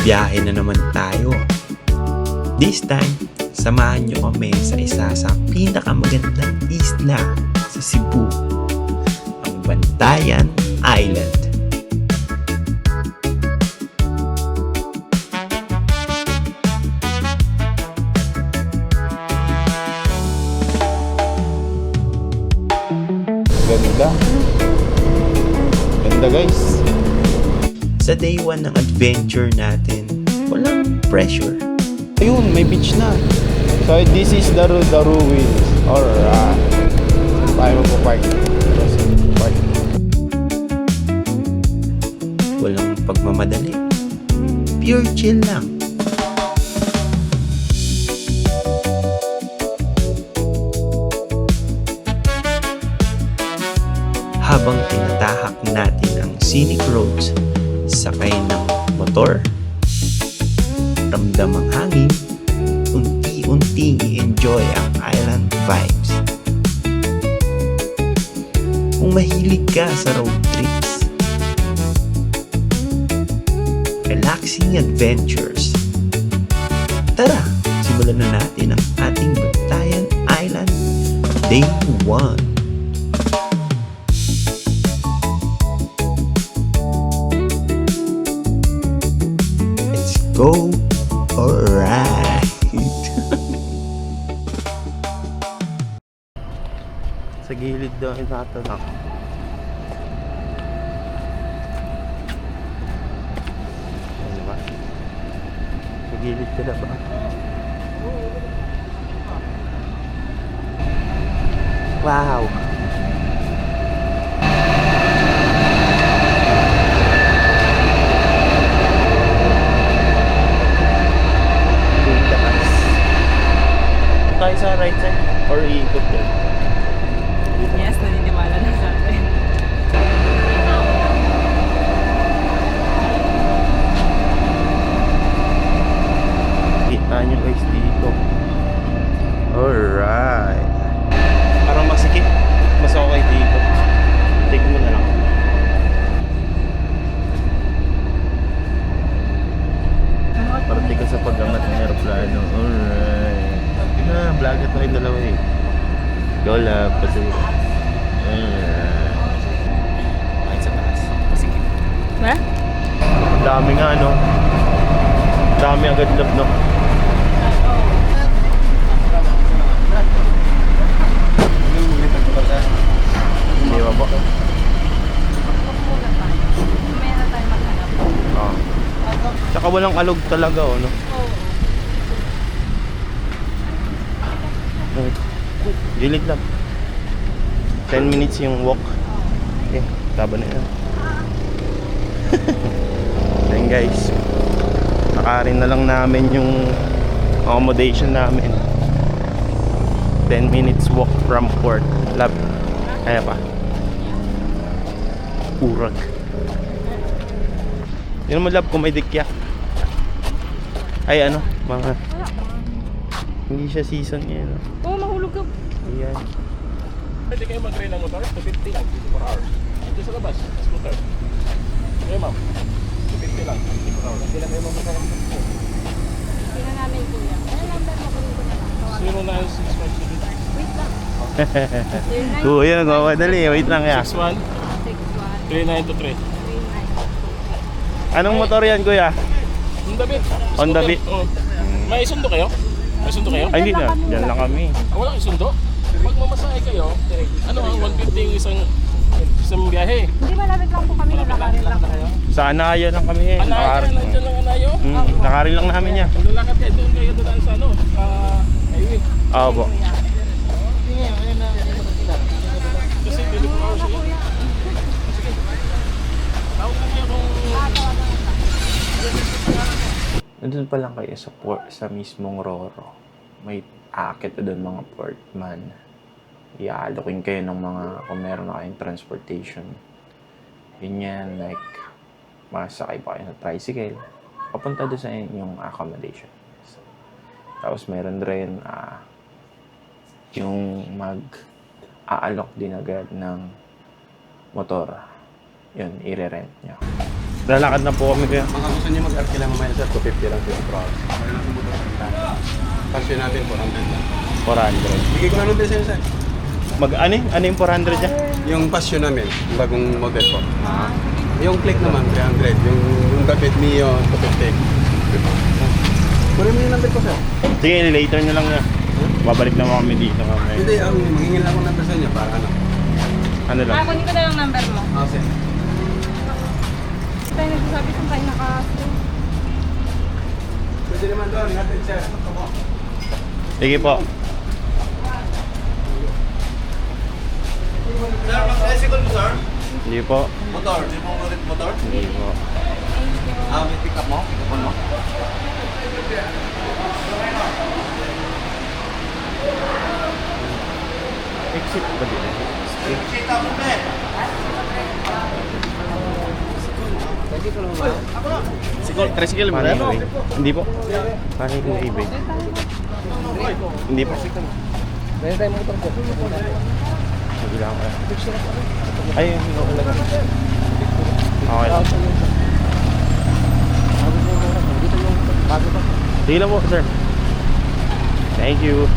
Biyahe na naman tayo. This time, samahan nyo kami sa isa sa pinakamagandang isla sa Cebu, ang Bantayan Island. Ganda. Ganda guys. Sa day 1 ng adventure natin, walang pressure. Ayun, may beach na. So this is the ruins. Alright. Tayo magpapark. Park. Walang pagmamadali. Pure chill lang. Habang tinatahak natin ang scenic roads, sakay ng motor, ramdam ang hangin, unti-unting i-enjoy ang island vibes. Kung mahilig ka sa road trips, relaxing adventures, tara, simulan na natin ang ating Bantayan Island Day 1. Go! Alright! Sa gilid daw itatanong. Ano ba? Sa gilid ka na ba? Wow! Tayo sa right side or iikot din? Yes, naniniwala na sa atin. Kita nyo guys dito. Alright. Parang masikip. Mas okay dito. Take mo na lang. Parati ka sa pag-angat ng aeroplano. Alright. Vlogger tayo dalawa eh. Go love, kasi kahit sa taas. Masikip. Ha? Dami nga no. Dami agad love no. Hindi ba po? Mamaya na tayo maghanap. Oo. Tsaka walang alog talaga oh no. Gilid lang. 10 minutes yung walk. Okay, taba na yan. Then guys, nakarin na lang namin yung accommodation namin. 10 minutes walk from Port Lab. Kaya pa. Urag. Yun mo lab kung may dikya. Ay ano, mga hindi siya season ngayon. Oo, mahulog ka. Ayan. Pwede kayo mag-train ng motor, 250 lang, 24 hours. Ito sa labas, scooter. Okay ma'am, 250 lang, 24 hours. Hindi na kayo mag-motor ng motor. Tingnan namin kuya. Ano number mo kunin ko na lang? Tawagan. 0961 Wait lang. Kuya, nagmamadali. Wait lang ya. 61 3923. 09. Anong motor yan, kuya? Honda Beat. Honda Scooter. Beat. Oo. May sundo kayo? May sundo kayo? Ay, hindi na. Diyan lang kami. Wala kayong sundo? Pag mamasahe kayo, ano ang 150 yung isang biyahe? Hindi, malapit lang po kami. Nalakarin lang kayo. Sa Anaya lang kami eh. Anayo, nandiyan lang anayo. Nakarin lang namin yan. Maglalakad kayo, doon kayo doon sa ano, highway. Oo po. Kasi 24 hours yun. Sige. Tawag na kayo kung... Nandun pa lang kayo sa port, sa mismong Roro. May aakit na doon mga portman. I-allokin kayo ng mga, kung meron na kayong transportation. Yun yan, like, masakay pa kayo sa tricycle. Papunta doon sa inyong accommodation. Tapos meron rin, yung mag-aalok din agad ng motor. Yun, i-rent nyo. Lalakad na po kami kaya. Mga gusto niyo mag-art kailan mamaya sir, 250 lang 24 hours. Wala na sa motor. Pasyon natin 400 lang. 400. Bigay ko na nung sa'yo sir. Ano yung 400 dyan? Yung passion namin, yung bagong model po. Yung click naman, 300. Yung David Mio, 250. Kunin mo yung number ko sir. Sige, later na lang na. Babalik naman kami dito kami. Hindi, mangingin lang ako number sa inyo para ano. Ano lang? Kunin ko na lang number mo. Sir. Tayo nagsasabi kung tayo naka-stay. Pwede naman doon, natin sir. Sige po. Sir, mag-tricycle mo sir? Hindi po. Motor, di mo ulit motor? Hindi po. May pick up mo? Pick up mo? Exit ba din? Exit ako pe! Tricycle ba? Hindi po. Paano yung ibig? Hindi po. Meron tayong motor po. Sige lang ka. Ay, okay lang. Okay lang. Sige lang po, sir. Thank you.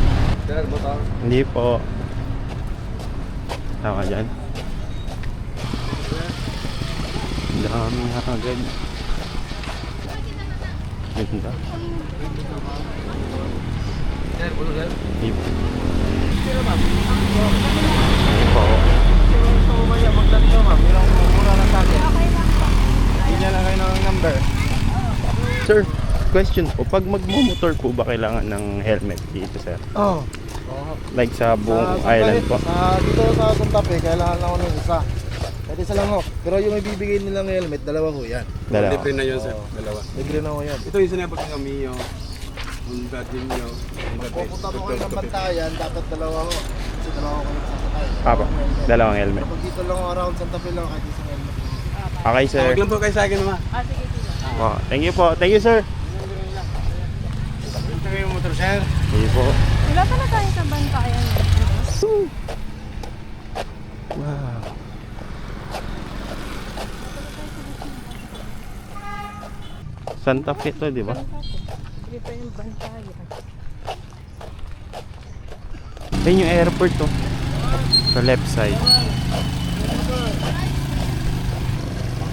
Sir, motor. Hindi po. Tama dyan. Dami nga agad. Ganda. Sir, motor sir. Hindi po. Hindi po. Magdali ka ma'am, yung mura lang sa akin. Bigyan lang kayo ng number. Sir, question po. Pag magmumotor po ba kailangan ng helmet dito, sir? Oo. Like sa buong island po? Dito sa Santa Fe, kailangan lang ako ng isa. Kahit isa lang ho. Pero yung ibibigay nilang helmet, dalawa ho yan. Dalawa. Libre na yun sir, dalawa. Libre na ho yan. Ito yung sinabot ng Mio, Honda Genio, Honda Base, Pupunta po kayo ng bantayan, dapat dalawa ho. Kasi dalawa ko kayo sasakay. Papa, dalawang helmet. Pag dito lang ho, around Santa Fe lang, kahit isang helmet. Okay, sir. Tawag lang po kayo sa akin mama. Sige, sige. Oh, thank you po. Thank you, sir. Ito yung motor sir. Sige po. Wala pa na tayo sa bantayan. Wow. Santa Fe to, di ba? Hindi pa yung bantayan. Ayun yung airport to. Sa left side.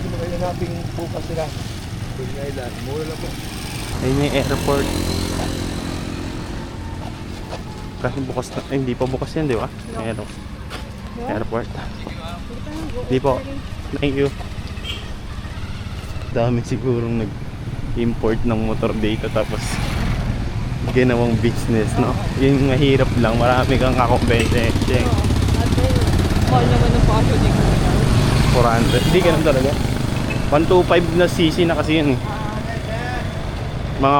Sino kayo nating bukas sila? Big Island, mura lang po. Ayun yung airport. Kasi bukas na. Eh, hindi pa bukas yan, di ba? Ayan, airport. Hindi po. Thank you. Dami sigurong nag-import ng motor dito tapos ginawang business, no? Yung mahirap lang, marami kang kakumbensensya. Mahal naman ng pasyo ni Kuya. 400. Hindi ganun talaga. 125 na cc na kasi yun eh. Mga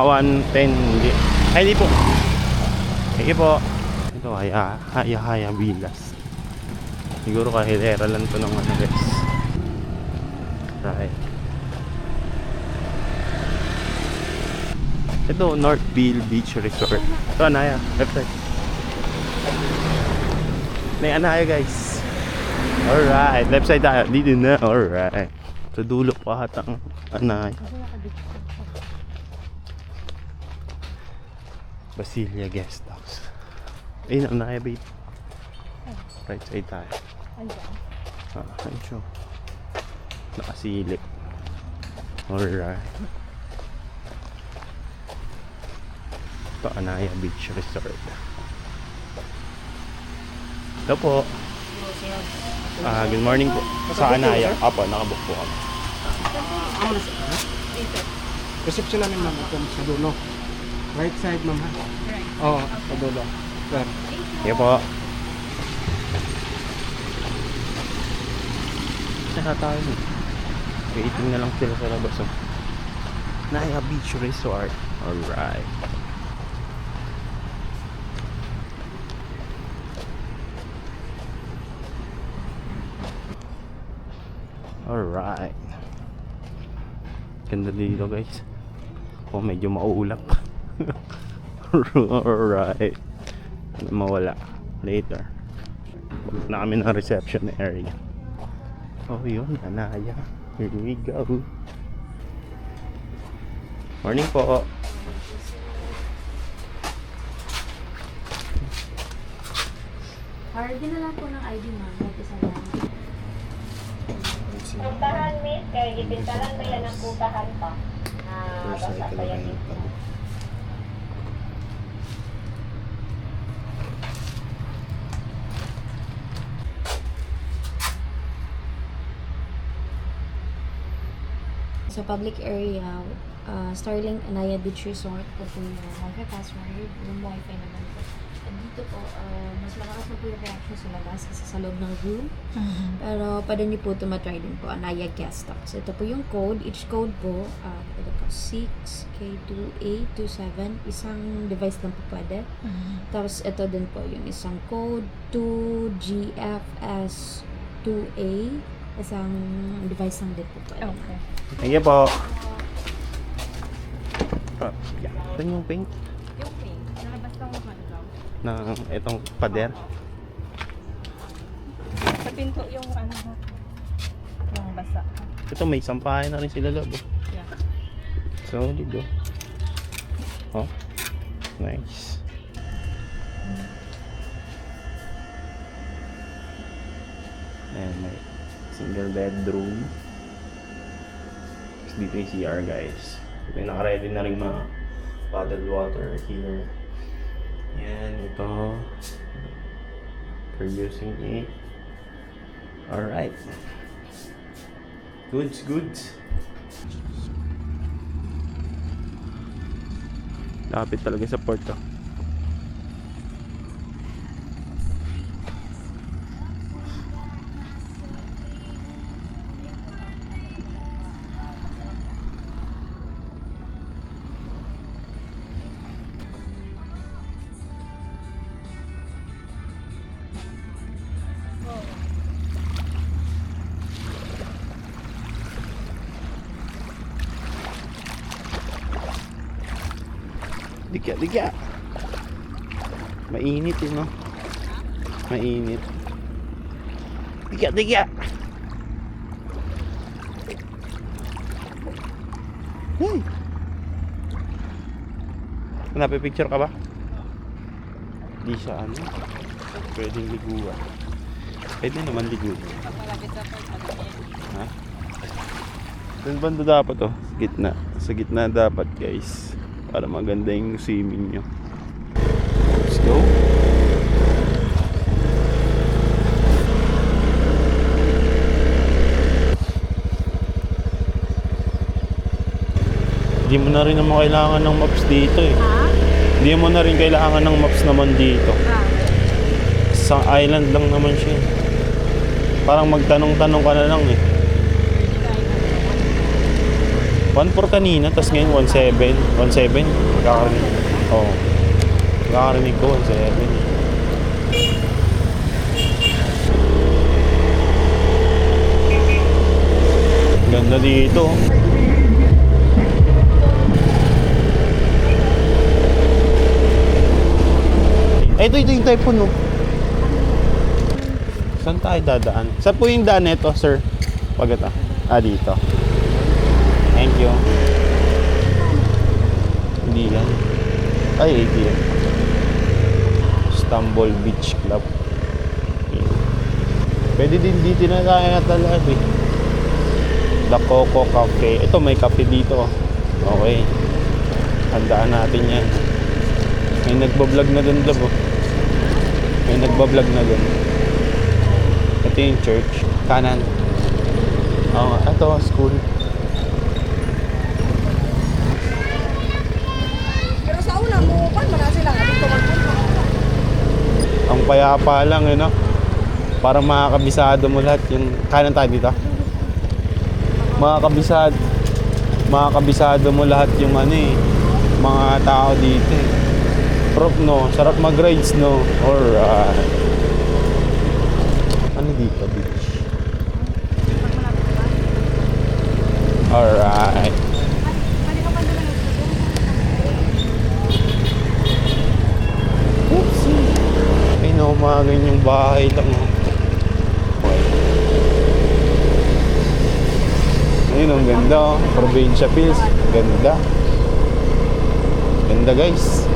110 hindi. Ay, hindi po. Sige po. Ito, haya Villas. Siguro kahilera lang to ng ano guys. Right. Ito, Northville Beach Resort. Ito, Anaya. Left side. May Anaya guys. Alright. Left side tayo. Dito na. Alright. Sa dulo pa hatang Anaya. Basilia Guest House. Ayun, Anaya babe. Right side tayo. Ayun siya. Nakasilip. Alright. Ito, Anaya Beach Resort. Ito po. Good morning po. Sa Anaya. Apo, nakabook po kami. Reception namin ma'am, ito sa dulo. Right side ma'am ha? Right. Oo, sa dulo. Sir. Sige po. Saka tayo. Waiting na lang sila sa labas. Oh. Anaya Beach Resort. Alright. Alright. Ganda dito guys. Oh, medyo mauulap. Alright. Mawala. Later. Pagod na kami ng reception area. Oh yun, Anaya. Here we go. Morning po. Hard din na lang po ng ID, ma'am. Kahit isa lang. Putahan, miss, kaya ipintalan ba yan ang putahan pa? Basa pa yan dito. Sa public area, Starling Anaya Beach Resort po po yung Wi-Fi password, yung Wi-Fi naman po. And dito po, mas malakas na po yung reaction sa labas kasi sa loob ng room. Pero pwede niyo po ito matry din po, Anaya Guest House. Ito po yung code. Each code po, ito po 6K2A27. Isang device lang po pwede. Tapos ito din po yung isang code, 2GFS2A. Isang device lang din po pwede. Okay. Thank you po. Ito yung pink Yung pink, nalabas lang mo na itong pader. Sa pinto yung ano ha? Yung basa. Ito may sampahan na rin sila loob. Yeah. Solid oh. Oh, nice. Ayan, may single bedroom. Tapos dito yung CR, guys. May naka-ready na rin mga bottled water here. Yan, ito. For using it. Alright. Goods, goods. Lapit talaga sa port to. Digya, digya. Mainit eh, no? Mainit. Digya, digya. Hey. Napipicture ka ba? Di siya ano. Pwedeng liguan. Pwede naman liguan. Ha? Saan banda dapat to? Sa gitna. Sa gitna dapat, guys. Para maganda yung swimming nyo. Let's go. Hindi mo na rin naman kailangan ng maps dito eh. Hindi mo na rin kailangan ng maps naman dito. Sa island lang naman siya. Parang magtanong-tanong ka na lang eh. 1.4 kanina, tas ngayon 1.7. 1.7, magkakarinig. Oo. Magkakarinig ko, 1.7. Ganda dito. Ito yung typhoon, no? Saan tayo dadaan? Saan po yung daan nito, sir? Pagkata. Dito. Thank you. Hindi yan. Ay, ATM. Istanbul Beach Club. Pwede din dito na tayo natalab eh. The Coco Cafe. Ito, may cafe dito. Okay. Handaan natin yan. May nagbablog na dun, love. May nagbablog na dun. Ito yung church. Kanan. Ito, school. Ang payapa lang eh, no? Para makakabisado mo lahat yung kanan tayo dito. Makakabisado mo lahat yung ano eh, mga tao dito eh. Prop, no? Sarap mag-rides, no? Alright. Ano dito, beach? Alright. Ay, naumagan yung bahay lang. Ayun, ang ganda. Oh. Provincia Pills. Ganda. Ganda guys.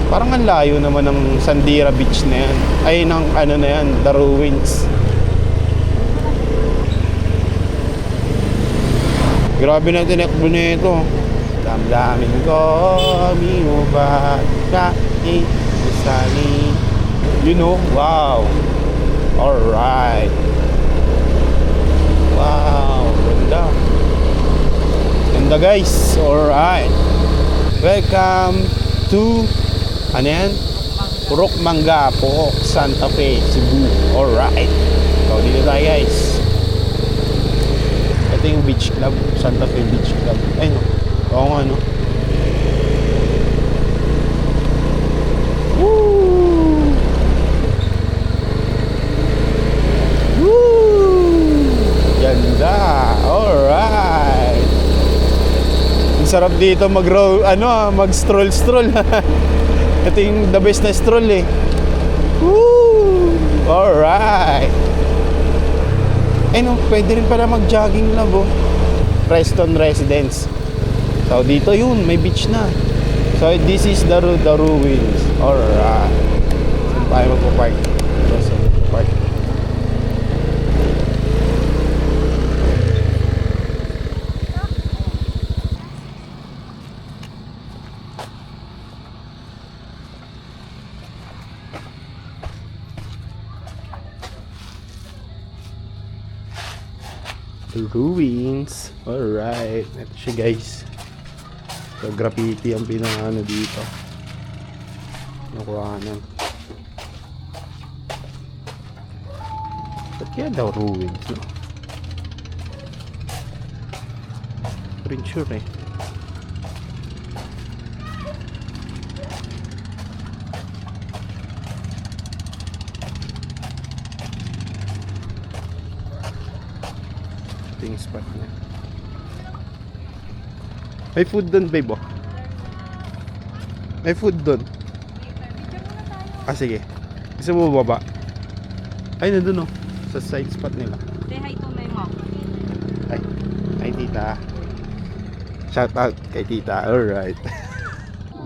Parang ang layo naman ng Sandira Beach na yan. Ay, ng ano na yan, The Ruins. Grabe na tinekbo na ito. Damdamin ko, mo ba kahit usali. You know, wow. Alright. Wow, ganda. Ganda guys, alright. Welcome to, ano yan? Purok Mangga po, Santa Fe, Cebu. Alright. So, dito tayo guys. Ito yung beach club, Santa Fe Beach Club. Ay no, oo nga no. Woo! Woo! Ganda! Alright! Ang sarap dito mag-stroll-stroll. Ito yung the best na stroll eh. Woo! Alright! Ay no, pwede rin pala mag-jogging lang oh. Preston Residence. So dito yun, may beach na. So this is the Ruins. Alright. Saan tayo magpo-park? Park. Ruins. Alright. Ito siya guys. So, graffiti ang pinangano dito. Nakuhanan. Ba't kaya daw ruins, no? Rin sure eh. Ito yung spot niya. May food doon, babe, oh. May food doon. Ah, sige. Gusto mo baba? Ay, nandun, oh. Sa side spot nila. Say hi to my mom. Ay, hi, tita. Shout out kay tita. Alright.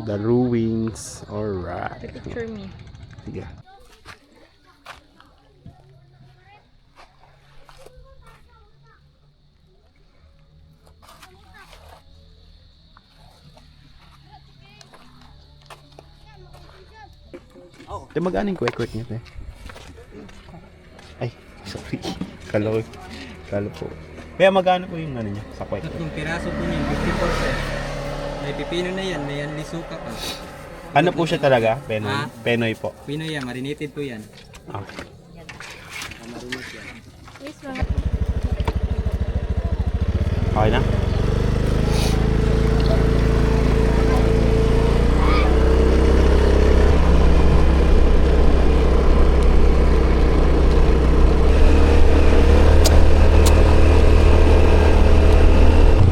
The Ruins. Alright. Picture me. Sige. Ito magkano yung kwek-kwek niya, te? Ay, sorry. Kala po. Kaya magkano po yung ano niya sa kwek-kwek? Tatlong piraso po niyan, 54 sir. May pipino na yan, may anlisuka pa. Ano po siya talaga? Penoy? Ha? Penoy po. Pinoy yan, marinated po yan. Ah. Marinate yan. Okay na?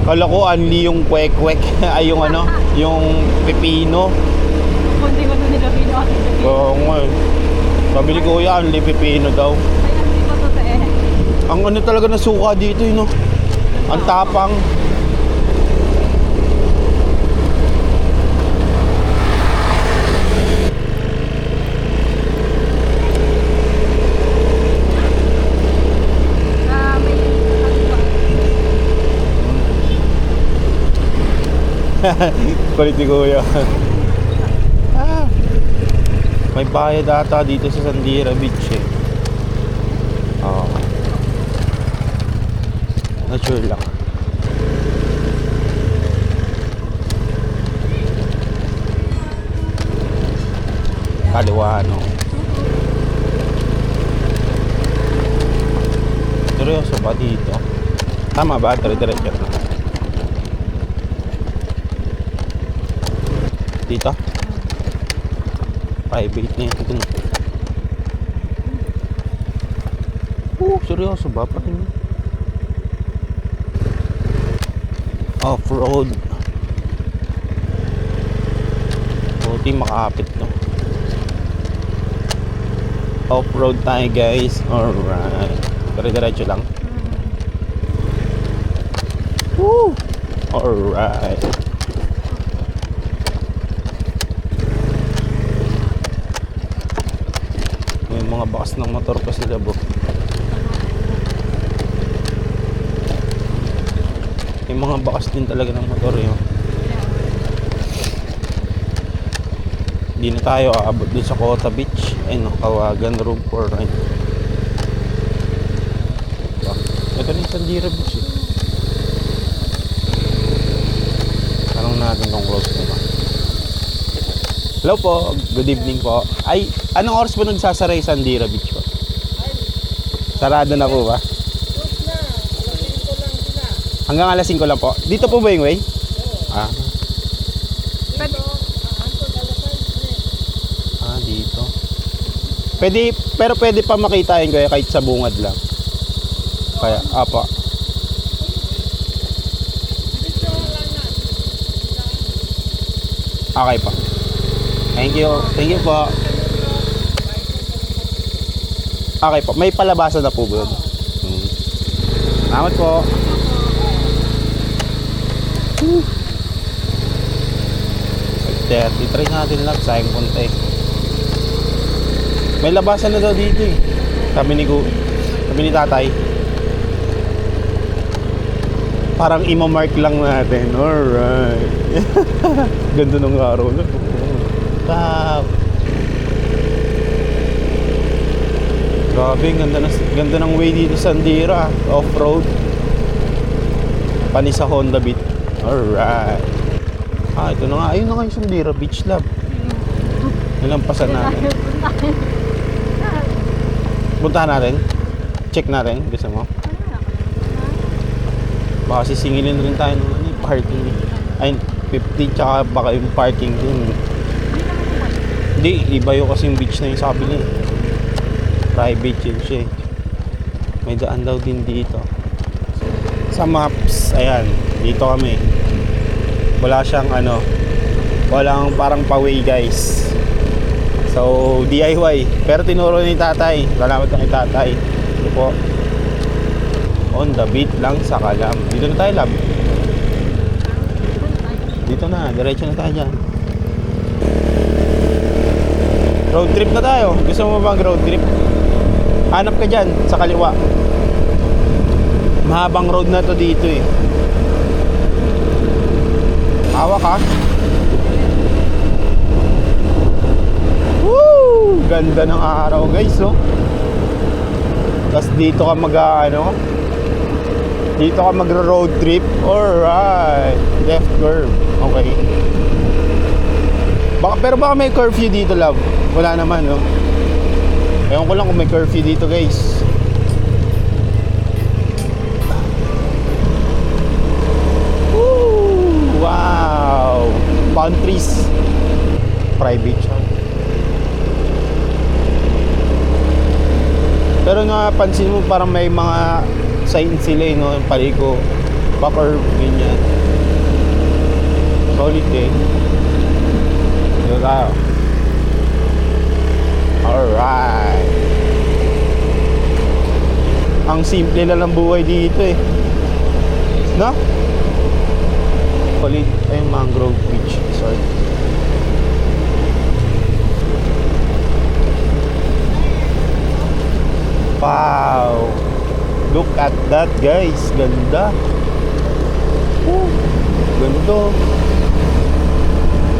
Kala ko only yung kwek-kwek. Ay, yung ano, yung pipino. Kundi mo nila pino. Oo nga eh. Sabi ni Kuya, only pipino daw. Ay, hindi pa to eh. Ang ano talaga na suka dito, no? Ang tapang. Kulit ni Kuya. May bayad ata dito sa Sandira Beach eh. Oo. Not sure lang. Kaliwa, no? Seryoso ba dito? Tama ba? Dire-diretso na. Dito? Private na ito dun. Seryoso ba? Pati off-road. Buti makapit to. Off-road tayo guys. Alright. Dire-diretso lang. Woo! Alright. mga bakas ng motor pa sila, bo. Yung mga bakas din talaga ng motor yun. Hindi na tayo aabot dun sa Cota Beach. Ay no, Kawagan Room 4 right. Ito na yung Sandira Beach eh. Tanong natin kung close na ba. Hello po, good evening po. Ay, anong oras po nagsasara yung Sandira Beach po? Sarado na po ba? Hanggang alas 5 lang po. Dito po ba yung way? Ah. Ah, dito. Pwede, pero pwede pa makita yun kaya kahit sa bungad lang. Kaya, apa. Okay po. Thank you. Thank you po. Okay po. May palabasan na po ba yun? Salamat po. Try natin lang. Sayang punta eh. May labasan na daw dito eh. Sabi ni tatay. Parang ima-mark lang natin. Alright. Ganda ng araw na. Wow. Grabe, ganda ng way dito sa Sandira. Off-road. Pani sa Honda Beat. Alright. Ah, ito na nga. Ayun na nga yung Sandira Beach Lab. Nilampasan natin. Puntahan natin. Check natin. Gusto mo? Baka sisingilin rin tayo ng parking. Ay, 50 tsaka baka yung parking dun. Hindi, iba yung kasi yung beach na yung sabi niya. Private yun siya eh. May daan daw din dito. Sa maps, ayan, dito kami. Wala siyang ano, walang parang pa-way guys. So, DIY. Pero tinuro ni tatay. Salamat kay tatay. Ito po. On the beat lang sa Kalam. Dito na tayo, lab. Dito na, diretso na tayo dyan. Road trip na tayo. Gusto mo bang road trip? Hanap ka dyan, sa kaliwa. Mahabang road na to dito eh. Hawak ka. Woo! Ganda ng araw guys, no? Tapos dito ka dito ka magro-road trip. Alright. Left curve. Okay. Pero baka may curfew dito, love. Wala naman, no? Ewan ko lang kung may curfew dito, guys. Woo! Wow! Palm trees. Private siya. Pero napansin mo parang may mga sign sila eh, no? Paliko, back-curve, ganyan. Solid eh. Dito tayo. Alright. Ang simple lang ng buhay dito eh. No? Solid ay mangrove beach. Sorry. Wow. Look at that guys. Ganda. Ganda.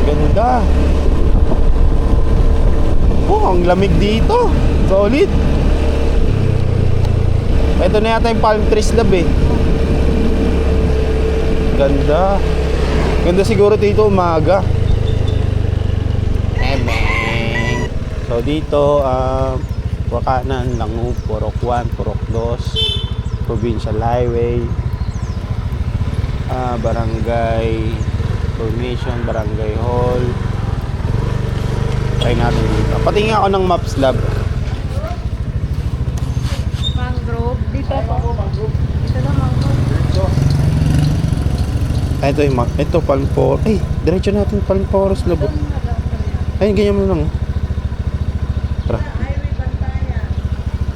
Ganda. Ang lamig dito. Solid. Ito na yata yung palm trees lab eh. Ganda. Ganda siguro dito umaga. Ebeng. So dito Wakanan, Langu, Purok 1, Purok 2, Provincial Highway, Barangay Formation, Barangay Hall. Try natin dito. Patingin ako ng maps lab. Mangrove. Dito po. Ito na mangrove. Ito Palm Forest. Ay, diretso natin Palm Forest lab. Ayun, ganyan mo lang. Tara.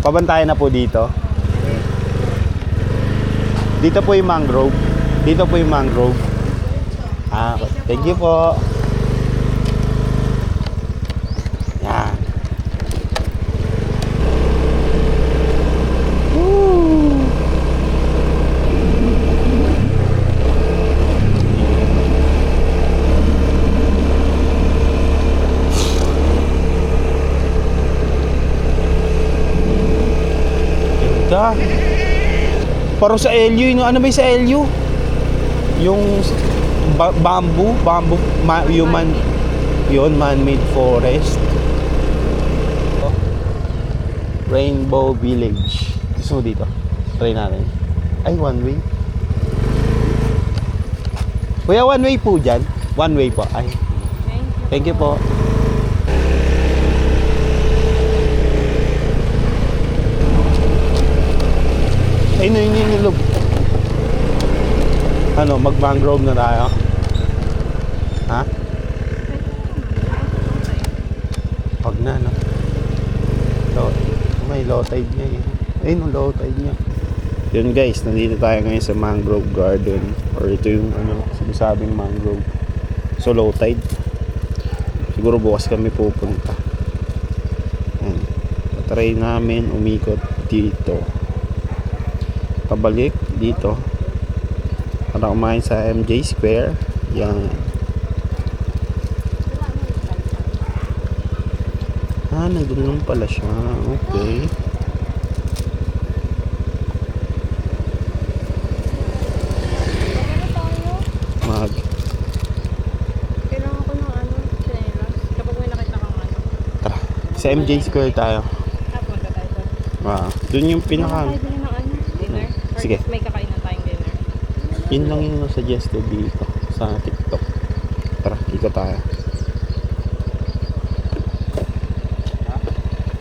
Pabantayan na po dito. Dito po yung mangrove. Dito po yung mangrove. Okay. Thank you po. Yan. Parang sa LU, ano ba yung sa LU? Yung bamboo, yun, man-made forest. Rainbow Village. Gusto mo dito? Try natin. Ay, one way. Kuya, one way po dyan. One way po. Ay. Thank you po. Ay, naninilog. Ano, mag-mangrove na tayo? Ha? Wag na, no? May low tide niya eh. Ayun, low tide niya. Yun guys, nandito tayo ngayon sa mangrove garden. Or ito yung ano, sinasabing mangrove. So low tide. Siguro bukas kami pupunta. Ayan. Try namin umikot dito. Pabalik dito. Para kumain sa MJ Square. Yan. Ah, nandun lang pala siya. Okay. Kailangan ko ng ano, chinelas. Kapag may nakita kang ano. Tara. Sa MJ Square tayo. Punta tayo doon. Dun yung pinaka... Tayo din ng ano, dinner. Or Sige. may kakain na tayong dinner. Yun lang yung suggested dito sa TikTok. Tara, ikot tayo.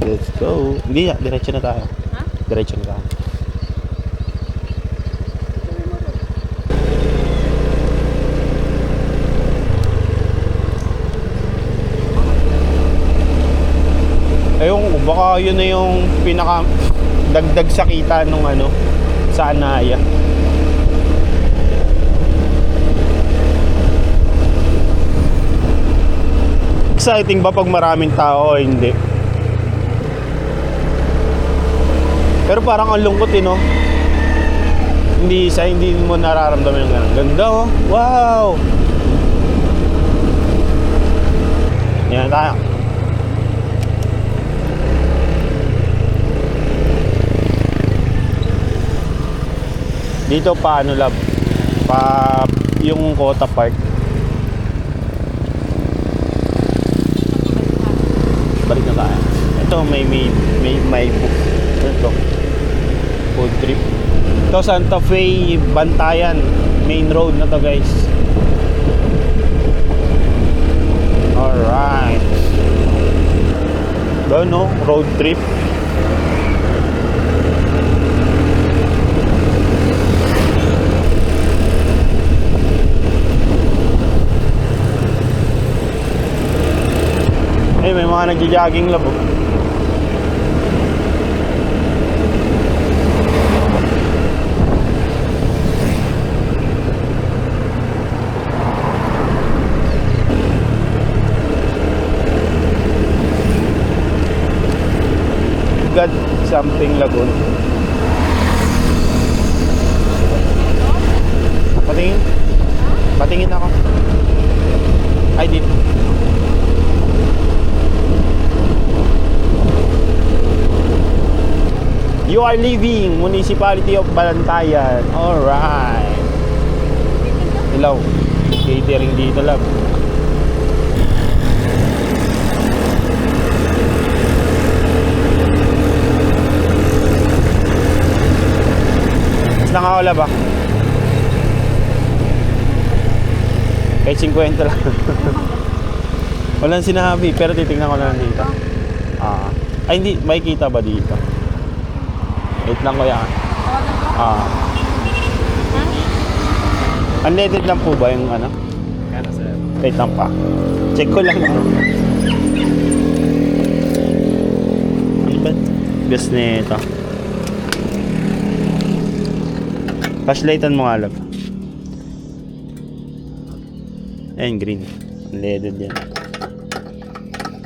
Let's go. Hindi, diretso na tayo. Ha? Diretso na tayo. Ayun, baka yun na yung pinaka dagdag sa kita nung ano sa Anaya. Exciting ba pag maraming tao o hindi? Pero parang ang lungkot no? Hindi mo nararamdaman yung gano'n. Ganda oh. Wow! Yan tayo. Dito pa ano lab? Pa yung Kota Park. Balik na tayo. Ito may ito. Food trip. Ito Santa Fe Bantayan. Main road na to guys. Alright. Doon no, road trip. Ay, may mga nagja-jogging labo. God something Lagoon. Patingin? Patingin ako. Ay, dito. You are leaving Municipality of Bantayan. Alright. Hello. Catering dito lang. Mas nakawala ba? Kahit 50 lang. Walang sinabi, pero titignan ko lang dito. Ay, hindi. May kita ba dito? Wait lang ko yan. Unleaded lang po ba yung ano? Wait lang pa. Check ko lang. Ano ba? Gas nito. Flashlightan mo nga lang. Ayan, green. Unleaded yan.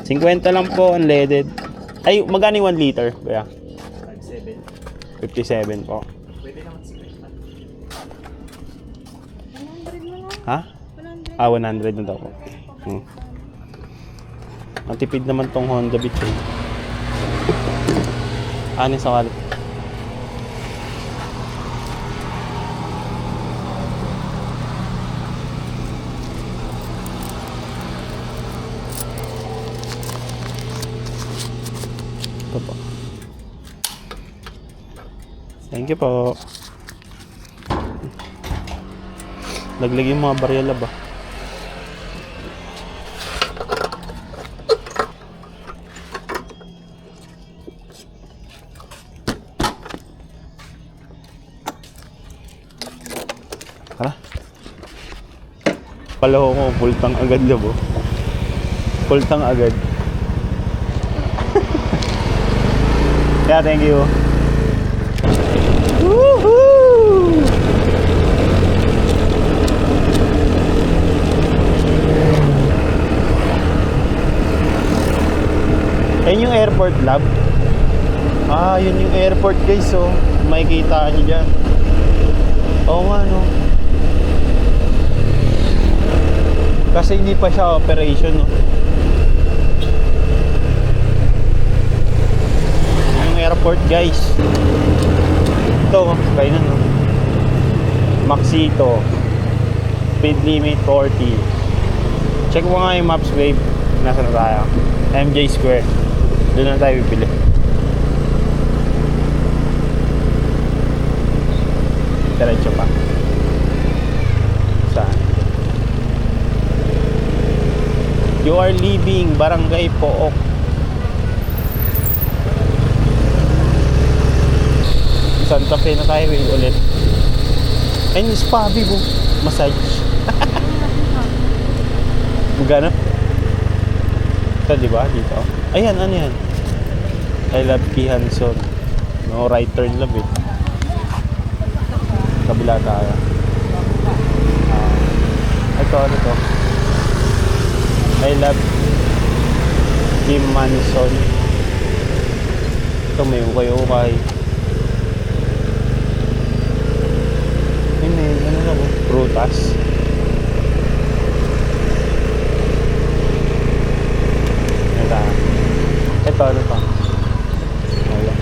50 lang po, unleaded. Ay, magkano yung 1 liter? Kaya? 57 po. Pwede naman 60. Ha? 100 na daw po. Ang tipid naman tong Honda Beat eh. Ano sa wallet? Thank you po. Laglag yung mga barya ba? Tara. Palaho ko, pultang agad labo. Pultang agad. Yeah, thank you. Woohoo! Ayun yung airport lab. Ah, yun yung airport guys, so makikita nyo dyan. Oo nga, no. Kasi hindi pa siya operation, no. Yung airport guys. Ito, kaya na, no. Maxito. Speed limit 40. Check mo nga yung maps, babe. Nasaan na tayo? MJ Square. Doon na tayo pipili. Diretso pa. Saan? You are leaving Barangay Pook. Santa Fe na tayo ulit. And spa, bibo. Massage. Magana? Ito, diba? Dito. Ayan, ano yan? I love P. Hanson. No right turn love eh. Kabila tayo. Ito, ano to? I love Kim Manson. Ito, may ukay-ukay. Ay, may ano na po? Prutas. Ito, ano pa? Wala.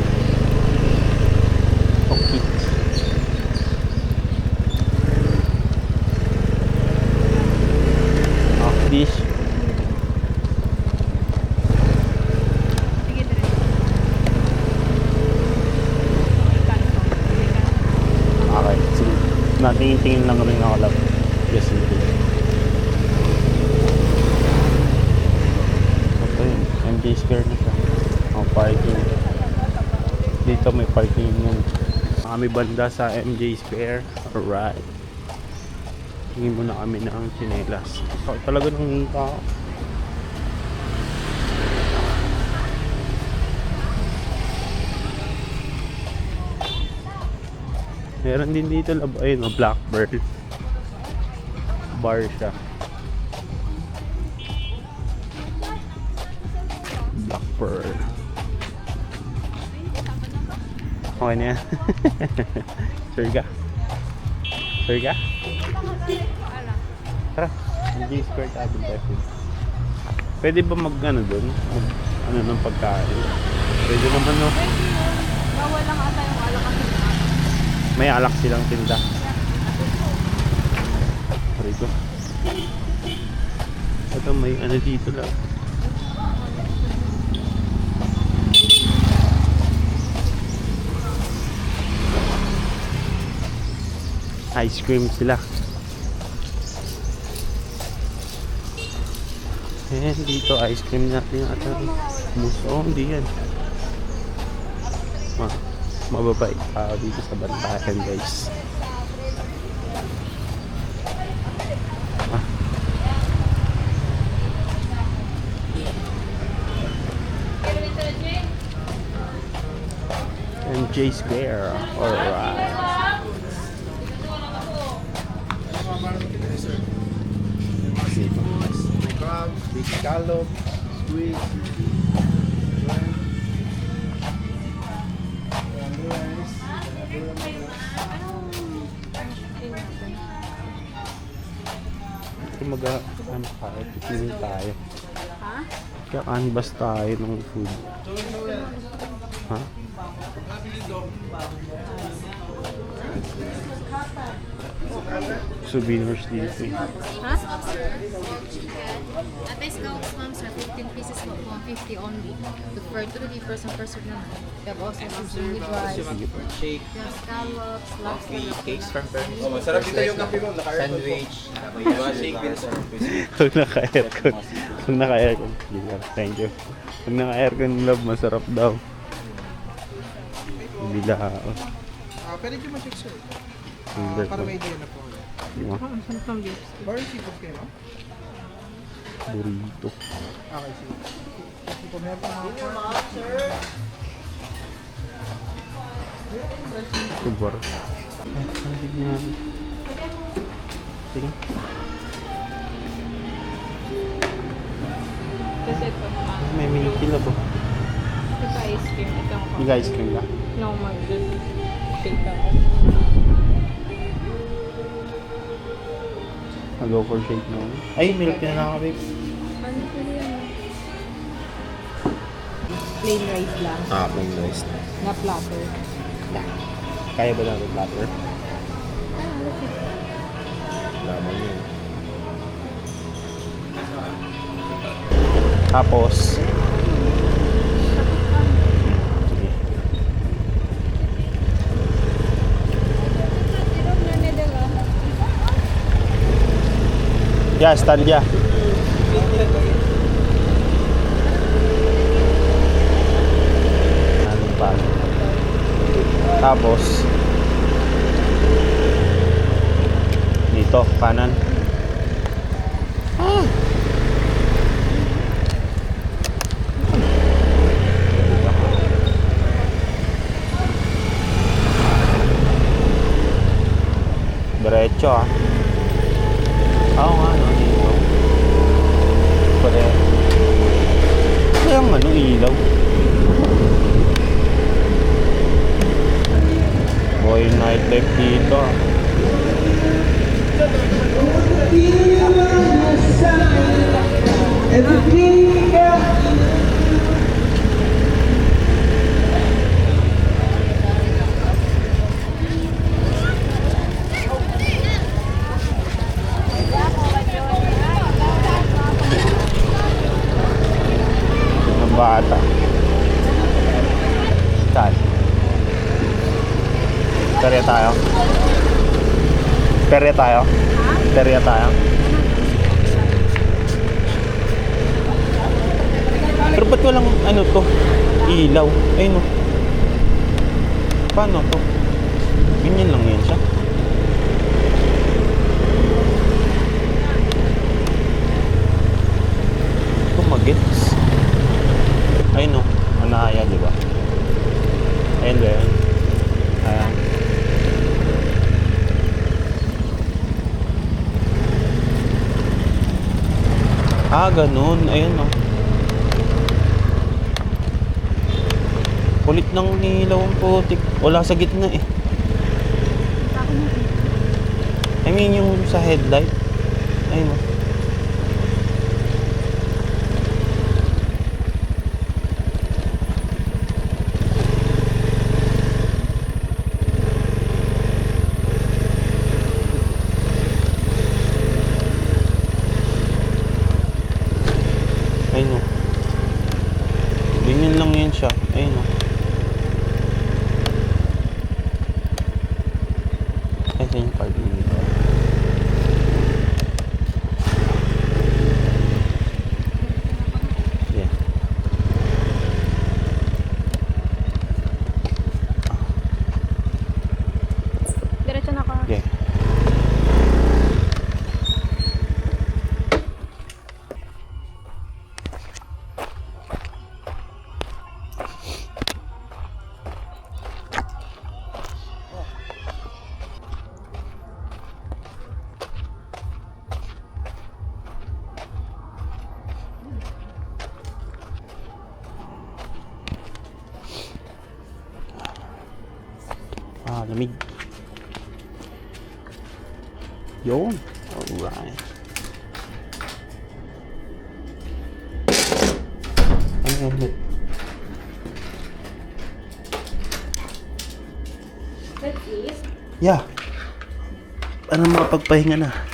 Okay. Fish. Okay, sige. Natingin-tingin lang rin ako lang. Yes, hindi. Ito yun. MJ Square na siya. Oh, parking. Dito may parking yun. Kami banda sa MJ Square. Alright. Tingin muna kami ng tsinelas. So, talaga nang tao. Meron din dito lab. Ayun, Blackbird. Bar siya. Blackbird. Okay na yan. Sure ka? Sure ka? Tara, MJ Square tayo tayo. Pwede ba mag ano dun? Mag, ano ng pagkain? Pwede naman no? Bawal lang ata yung alak kasi. May alak silang tinda. Rito. Ito may ano dito lang. Ice cream sila. And dito ice cream natin at muso. Hindi yan. Mababait tao dito sa Bantayan guys. MJ Square. Alright. May crab, big scallop, squid. Ano tayo? Pipinin tayo. Ha? Kaka-canvas tayo ng food. Ha? Souvenirs dito eh. Ha? At least gawin ma'am sir, 15 pieces po, 150 only. But for 2 person naman. We have also some with rice. Shake, We have scallops, lobster. cakes from Burns. Oh, masarap dito yung kape mo. Sandwich. Shake din. Pag naka-aircon. Pag naka-aircon. Thank you. Pag naka-aircon love, masarap daw. Bila. Pwede nyo ma-check sir. Para may idea na po. Di ba? Bar and seafood kayo, no? Burrito. Okay, sige. Kasi po meron pa mga Kubar. Sige. Kasi ito, May milk tea ba? ito ice cream. Ito ang May ice cream ka? normal. Just shake ako. I'll go for shake na. Ay, milk tea na lang ako, babe. Ano po yan? Plain rice lang. Plain rice. Na platter. Kaya ba natin platter? Laman yun. Tapos, sige. Ya, stand ya. Ano pa? Tapos, dito, kanan. Diretso ah. Oo nga, no, dito. Pwede. Kaya ang ano, ilaw. Boy, nightlife dito ah. Ng bata. Saan? Perya tayo? Perya tayo? Perya tayo? Pero ba't walang ano to? Ilaw. Ayun o. Paano to? Ganyan lang yan siya. Ito magets. Ayun o. Anaya, di ba? Ayun ba yun? Ayan. Ah, ganun. Ayun o. Kulit ng ilaw ang putik. Wala sa gitna eh. I mean yung sa headlight. Ayun o. Ayun o. Ganyan lang yan siya. Ayun o. Ito yung part nito. Yeah. Diretso na ako. Okay. Lamig. Yun. Alright. Ano helmet? That is? Yeah. para makapagpahinga na.